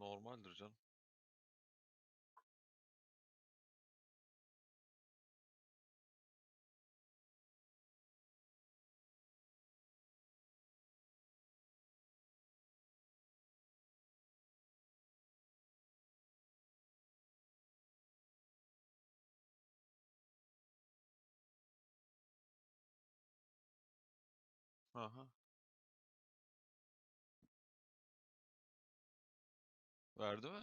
Normaldir canım. Aha. Verdi mi?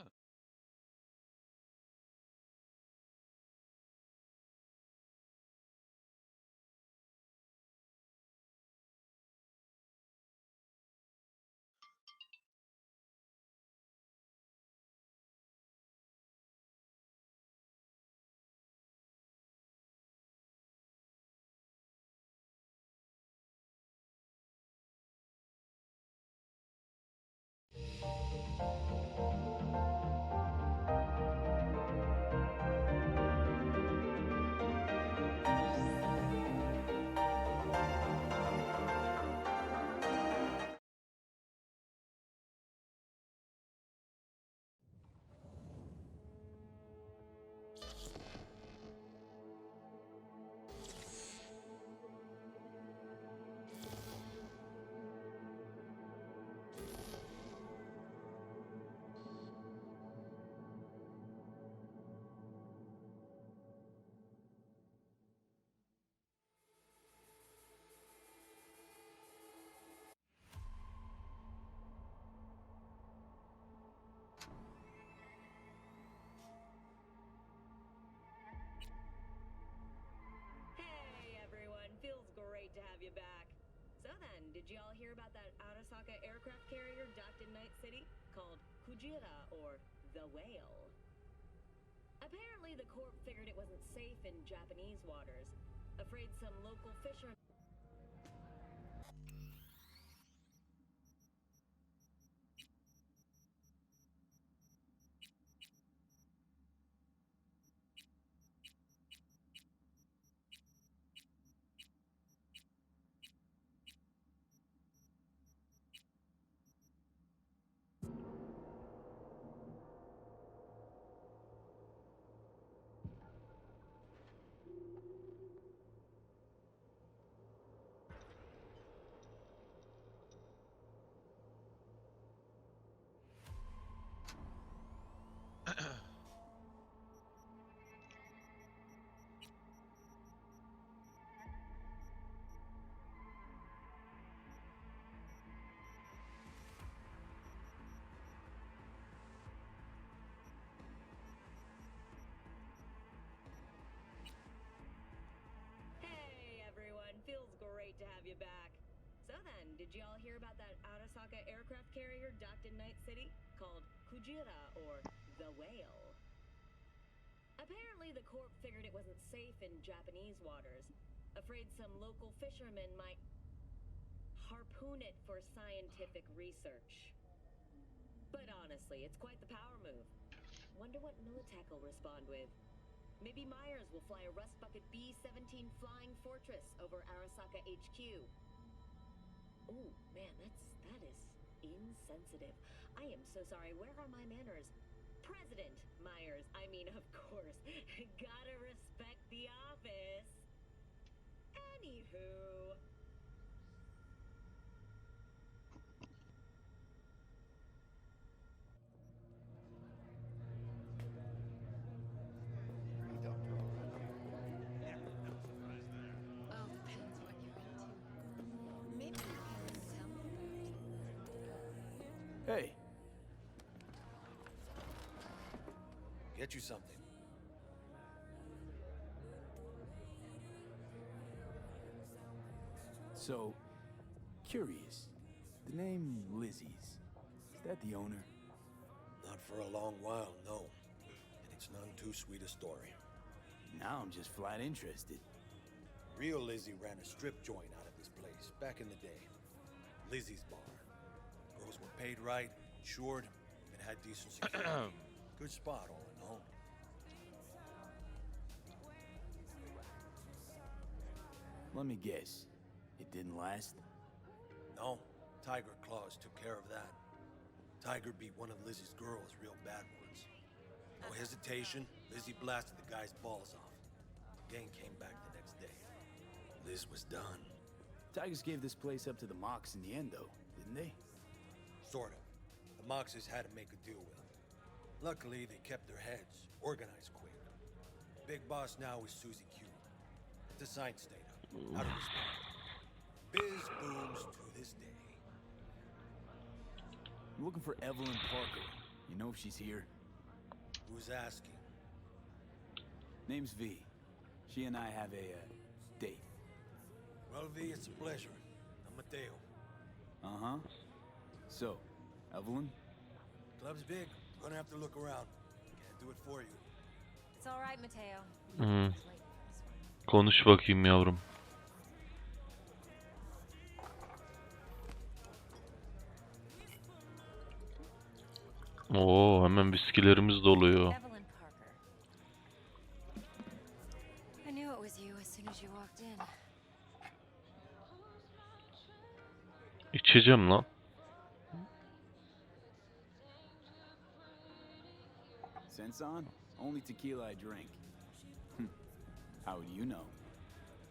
Hey everyone, feels great to have you back. So then, did y'all hear about that Arasaka aircraft carrier docked in Night City called Kujira, or the Whale? Apparently the Corp figured it wasn't safe in Japanese waters, afraid some local fishermen. Hey everyone, feels great to have you back. So then, did y'all hear about that Arasaka aircraft carrier docked in Night City called Kujira, or the Whale? Apparently the Corp figured it wasn't safe in Japanese waters, afraid some local fishermen might harpoon it for scientific research. But honestly, it's quite the power move. Wonder what Militech will respond with. Maybe Myers will fly a Rust Bucket B-17 Flying Fortress over Arasaka HQ. Ooh, man, that is insensitive. I am so sorry. Where are my manners? President Myers, I mean, of course. Gotta respect the office. Anywho. Well, depends what you're into. Maybe you can tell me about... Hey! Get you something. So, curious. The name Lizzie's. Is that the owner? Not for a long while, no. And it's none too sweet a story. Now I'm just flat interested. Real Lizzie ran a strip joint out of this place back in the day. Lizzie's Bar. Girls were paid right, insured, and had decent security. Good spot, all in all. Let me guess. It didn't last? No, Tiger Claws took care of that. Tiger beat one of Lizzie's girls real bad once. No hesitation, Lizzie blasted the guy's balls off. The gang came back the next day. Liz was done. Tigers gave this place up to the Mox in the end, though, didn't they? Sort of. The Moxes had to make a deal with them. Luckily, they kept their heads, organized quick. Big boss now is Susie Q. The sign stayed up, out of respect. Biz booms to this day. I'm looking for Evelyn Parker. You know if she's here? Who's asking? Name's V. She and I have a, date. Well, V, it's a pleasure. I'm Mateo. Uh-huh. So, Evelyn? Club's big. Gonna have to look around. Can't do it for you. It's all right, Mateo. Hmm. Konuş bakayım yavrum. Oo, hemen viskilerimiz doluyor. Evelyn Parker. I knew it was you as soon as you walked in. İçeceğim lan. Sense on? Only tequila I drink. How do you know?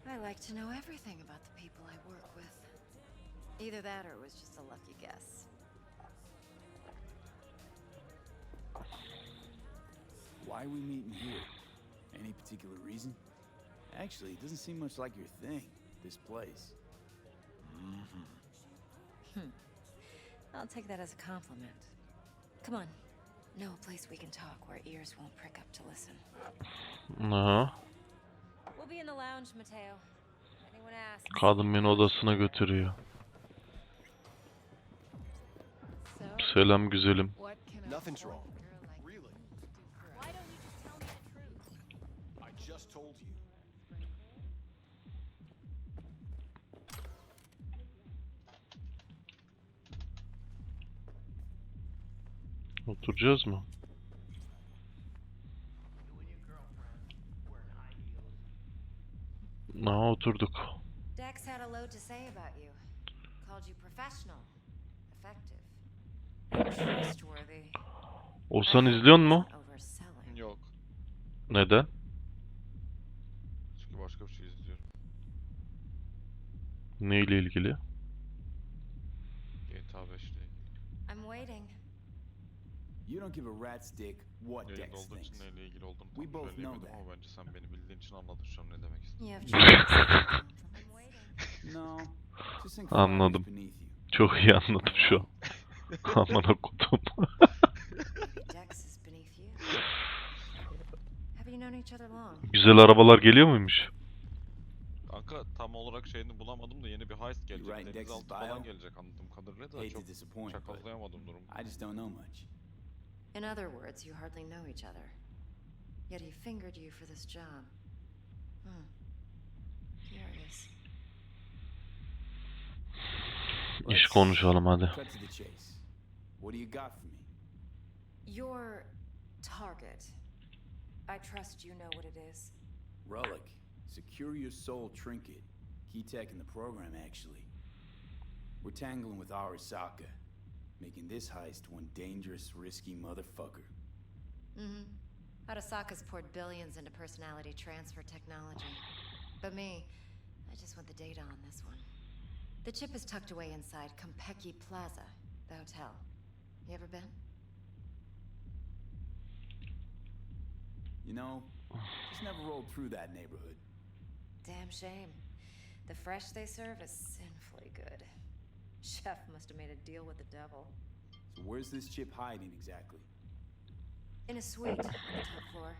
I like to know everything about the people I work with. Either that or it was just a lucky guess. Why are we meeting here? Any particular reason? Actually, it doesn't seem much like your thing, this place. I'll take that as a compliment. Come on. Know a place we can talk where ears won't prick up to listen. Aha. We'll be in the lounge, Mateo. Anyone asks? Kadın beni odasına götürüyor. So, Selam güzelim. what can Nothing's a wrong. girl like Really? Why don't you just tell me the truth? I just told you. Oturacağız mı? Aha, oturduk. Dex had a load to say about you. Called you professional, effective, and trustworthy. Olsan izliyor mu? Overselling. Yok. Neden? Çünkü başka bir şey izliyorum. Neyle ilgili? GTA 5 ile ilgili. I'm waiting. You don't give a rat's dick what Yayında Dex olduğum için thinks. neyle ilgili olduğunu We tam both know söyleyemedim that. ama bence sen beni bildiğin için anladın şu an ne demek istediğimi. You have choices. I'm waiting. No, just think five Anladım. years beneath you. Çok iyi anladım şu an. Amına kodum. Dex is beneath you. Have you known each other long? Güzel arabalar geliyor muymuş? Kanka tam olarak şeyini bulamadım da yeni bir heist gelecek. writing Denizaltı Dex's bio? falan gelecek anladığım kadarıyla da Hate to çok disappoint, but çakallayamadım durumu. I just don't know much. In other words, you hardly know each other. Yet he fingered you for this job. Curious. İş konuşalım hadi. Cut to the chase. What do you got for me? Your target. I trust you know what it is. Relic. Secure your soul trinket. Key tech in the program, actually. We're tangling with Arasaka, making this heist one dangerous, risky motherfucker. Arasaka's poured billions into personality transfer technology. But me, I just want the data on this one. The chip is tucked away inside Kompeki Plaza, the hotel. You ever been? You know, just never rolled through that neighborhood. Damn shame. The fresh they serve is sinfully good. Chef must have made a deal with the devil. So where's this chip hiding exactly? In a suite on the top floor.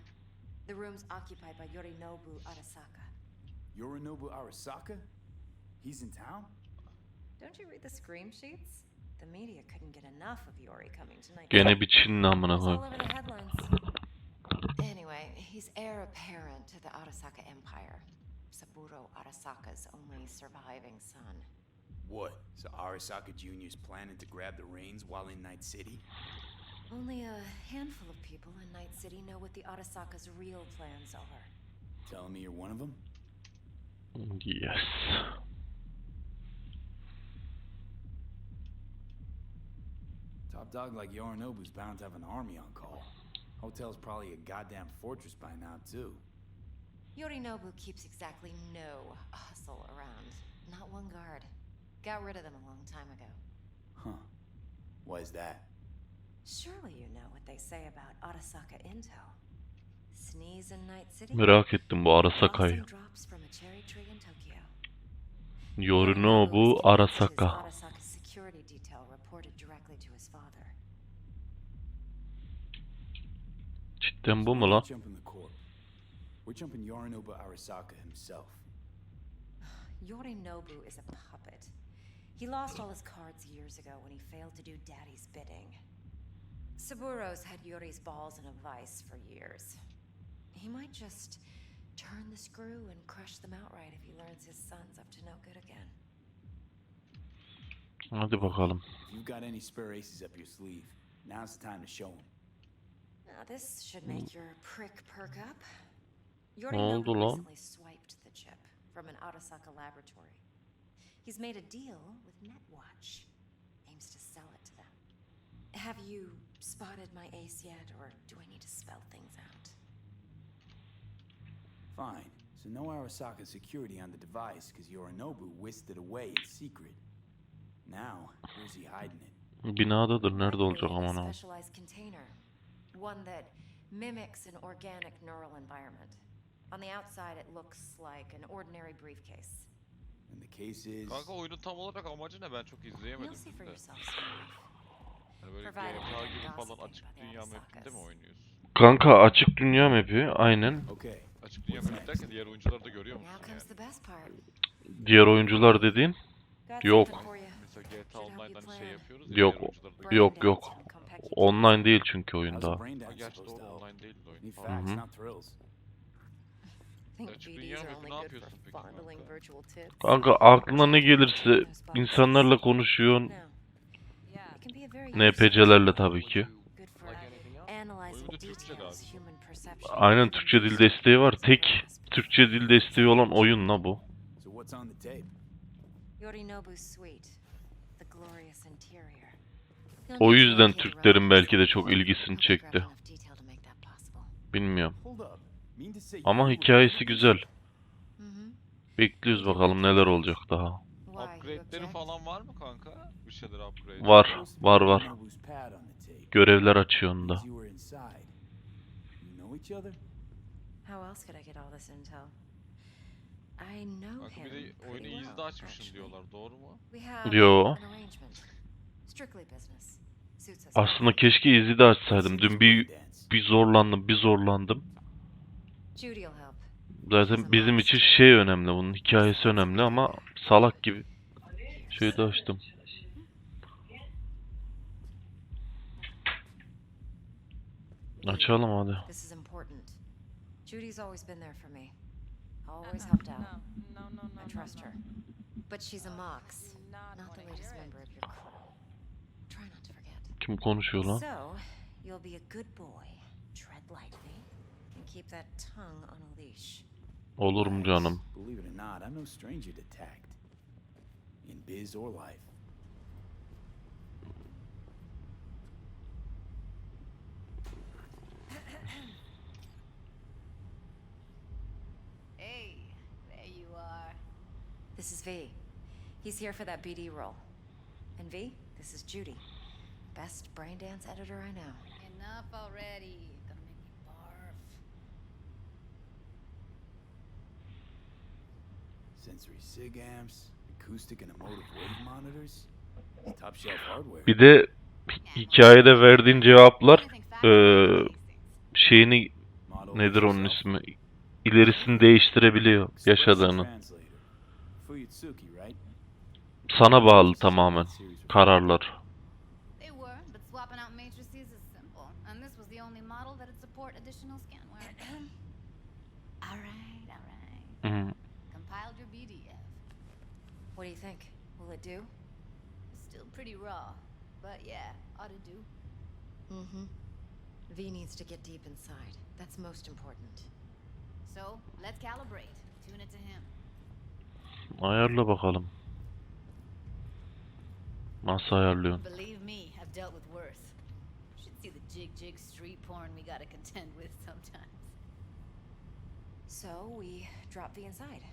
The room's occupied by Yorinobu Arasaka. Yorinobu Arasaka? He's in town? Don't you read the scream sheets? The media couldn't get enough of Yori coming tonight. Gene bir Çinli amına It's all koyayım. over the headlines. Anyway, he's heir apparent to the Arasaka Empire. Saburo Arasaka's only surviving son. What? So Arasaka Jr.'s planning to grab the reins while in Night City? Only a handful of people in Night City know what the Arasaka's real plans are. Telling me you're one of them? Yes. Top dog like Yorinobu's bound to have an army on call. Hotel's probably a goddamn fortress by now, too. Yorinobu keeps exactly no hustle around. Not one guard. Got rid of them a long time ago. Huh. Why is that? Surely you know what they say about Arasaka intel. Sneeze in Night City? Merak ettim bu Arasaka'yı. Blossom drops from a cherry tree in Tokyo. Yorinobu Arasaka. Arasaka's security detail reported directly to his father. Cidden bu mu lan? We're jumping Yorinobu Arasaka himself. Yorinobu is a puppet. He lost all his cards years ago when he failed to do Daddy's bidding. Saburo's had Yuri's balls in a vice for years. He might just turn the screw and crush them outright if he learns his son's up to no good again. Hadi bakalım. If you've got any spare aces up your sleeve, now's the time to show them. Now this should make your prick perk up. oldu lan? Yorinobu recently swiped the chip from an Arasaka laboratory. He's made a deal with Netwatch. Aims to sell it to them. Have you spotted my ace yet, or do I need to spell things out? Fine. So no Arasaka security on the device because Yorinobu whisked it away in secret. Now, where's he hiding it? Binadadır. Nerede olacak Likely in a aman ha? specialized container. One that mimics an organic neural environment. On the outside it looks like an ordinary briefcase. And the case is... Kanka oyunun tam olarak amacı ne? Ben çok You'll izleyemedim see for de. yourself soon enough. Hani böyle Provided GTA you're gibi falan gossiping açık by the dünya Arasakas. mapinde mi oynuyorsun? Kanka açık dünya map'i aynen. Okay. Açık dünya map derken diğer oyuncuları da görüyor musun Now comes yani? the best part. Diğer oyuncular dediğin? Got Yok. something for you. Mesela GTA Online'dan şey yapıyoruz ya, Yok. diğer oyuncuları da Yok Brain yok. dance and Konpeki Online değil çünkü How's oyunda. a brain Ha, dance gerçi supposed doğru to help? online değil de oyun. Need Pardon. facts, Mhm. not thrills. Think Açık BDs dünya are mapi only ne good yapıyorsun for peki fondling kanka? virtual tits. Kanka aklına ne gelirse insanlarla konuşuyorsun. No. It can be a very NPC'lerle tabii ki. good for analyzing Oyunda Türkçe de details abi. human perception. Aynen Türkçe dil desteği var. Tek Türkçe dil desteği olan oyun la bu. So what's on the tape? Yorinobu's suite. The glorious interior. O yüzden Türklerin belki de çok ilgisini çekti. Bilmiyorum. Hold up. Mean to say Ama you hikayesi were- güzel. Bekliyoruz bakalım neler olacak daha. Upgrade'leri falan var mı kanka? Bir şeyler upgrade. Var, var. Yorinobu's pad on the tape. Görevler açıyor onda. Means you were inside. You know each other? How else could I get all this intel? I know Kanka him bir de oyunu pretty izde well, açmışsın actually. diyorlar, doğru mu? We have Yo. an arrangement. Strictly business. Suits us. Aslında keşke izi de açsaydım. Dün bir Brain dance. zorlandım. Judy will help. Zaten bizim için şey önemli, bunun hikayesi önemli ama salak gibi şeyi de açtım. Açalım hadi. This is important. Judy's always been there for me. Always helped out. I trust her. But she's a Mox, not the latest member of your crew. Try not to forget. Kim konuşuyor lan? So, you'll be a good boy, tread lightly, and keep that tongue on a leash. Olur mu canım? Believe it or not, I'm no stranger to tact. In biz or life. Hey, there you are. This is V. He's here for that BD role. And V, this is Judy. Best brain dance editor I know. Enough already. Gonna make me barf. Sensory sig amps, acoustic and emotive wave monitors. It's top shelf hardware. Bir de hikayede verdiğin cevaplar şeyini Model nedir onun yourself. ismi? İlerisini değiştirebiliyor Expressive yaşadığını. translator. Fuyutsuki, right? Sana bağlı tamamen kararlar. They were, but swapping out matrices is simple. And this was the only model that'd support additional scanware. Alright, alright. Hı. Compiled your BDF. What do you think? Will it do? It's still pretty raw. But yeah, ought to do. Mm-hmm. V needs to get deep inside. That's most important. So, let's calibrate. Tune it to him. Ayarla bakalım. Nasıl ayarlıyorsun? Believe me, I've dealt with worse. Should see the jig street porn we gotta contend with sometimes. So we drop V inside.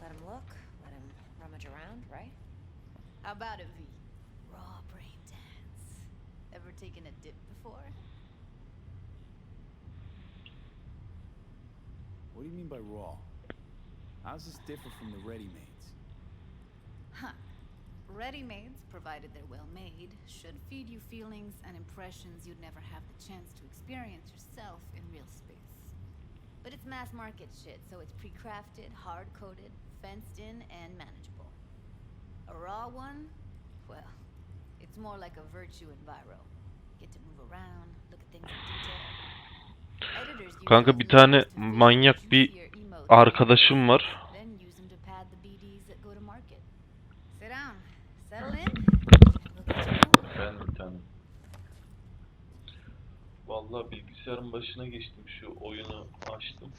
Let him look, let him rummage around, right? How about it, V? Raw brain dance. Ever taken a dip before? What do you mean by raw? How's this different from the ready-mades? Huh. Ready-mades, provided they're well made, should feed you feelings and impressions you'd never have the chance to experience yourself in real space. But it's mass market shit, so it's pre-crafted, hard-coded, fenced in, and manageable. A raw one? Well, it's more like a virtue enviro. Get to move around, look at things in detail. Editors use Kanka those bir tane levels to fit manyak bir juicier emotes arkadaşım var. then use them to pad the BDs that go to market. Sit down, settle in. Look at you go. Ben bir tane. Vallahi bilgisayarın başına geçtim, şu oyunu açtım.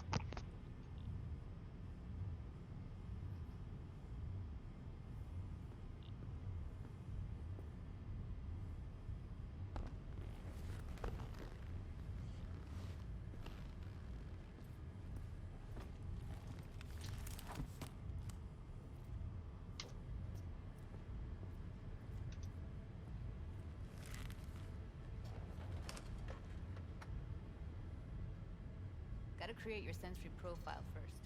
Gotta create your sensory profile first.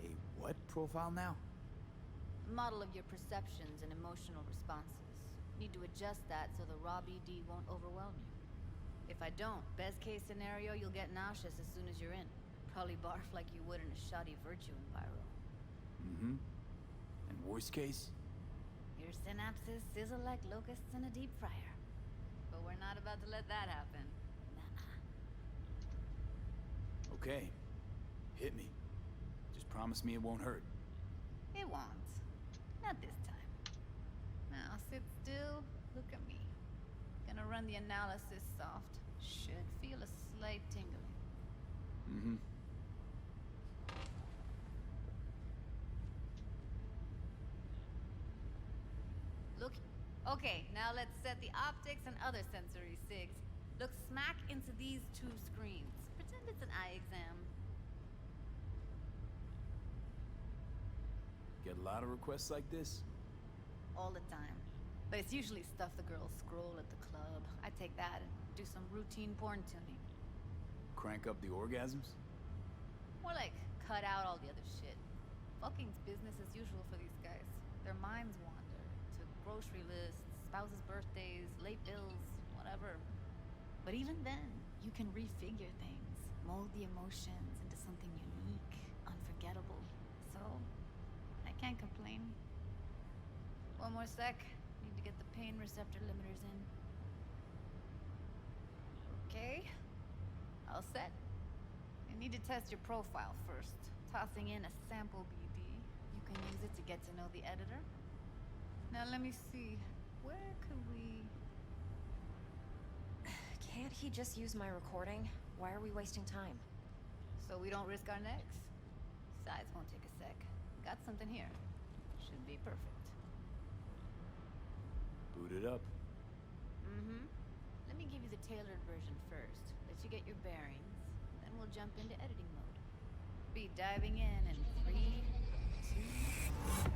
A what profile now? Model of your perceptions and emotional responses. Need to adjust that so the raw BD won't overwhelm you. If I don't, best case scenario, you'll get nauseous as soon as you're in. Probably barf like you would in a shoddy virtue enviro. Mm-hmm. And worst case? Your synapses sizzle like locusts in a deep fryer. But we're not about to let that happen. Nuh-uh. Okay. Hit me. Just promise me it won't hurt. It won't. Not this time. Now sit still, look at me. Gonna run the analysis soft. Should feel a slight tingling. Mm-hmm. Look. Okay, now let's set the optics and other sensory sigs. Look smack into these two screens. Pretend it's an eye exam. Get a lot of requests like this? All the time. But it's usually stuff the girls scroll at the club. I take that and do some routine porn tuning. Crank up the orgasms? More like cut out all the other shit. Fucking's business as usual for these guys. Their minds wander to grocery lists, spouses' birthdays, late bills, whatever. But even then, you can refigure things, mold the emotions into something unique, unforgettable. So, I can't complain. One more sec. Need to get the pain receptor limiters in. Okay. All set. You need to test your profile first. Tossing in a sample BD. You can use it to get to know the editor. Now let me see. Where could we... Can't he just use my recording? Why are we wasting time? So we don't risk our necks? Besides, won't take a sec. Got something here. Should be perfect. Boot it up. Mm-hmm. Let me give you the tailored version first. Let you get your bearings. Then we'll jump into editing mode. Be diving in 3, 2...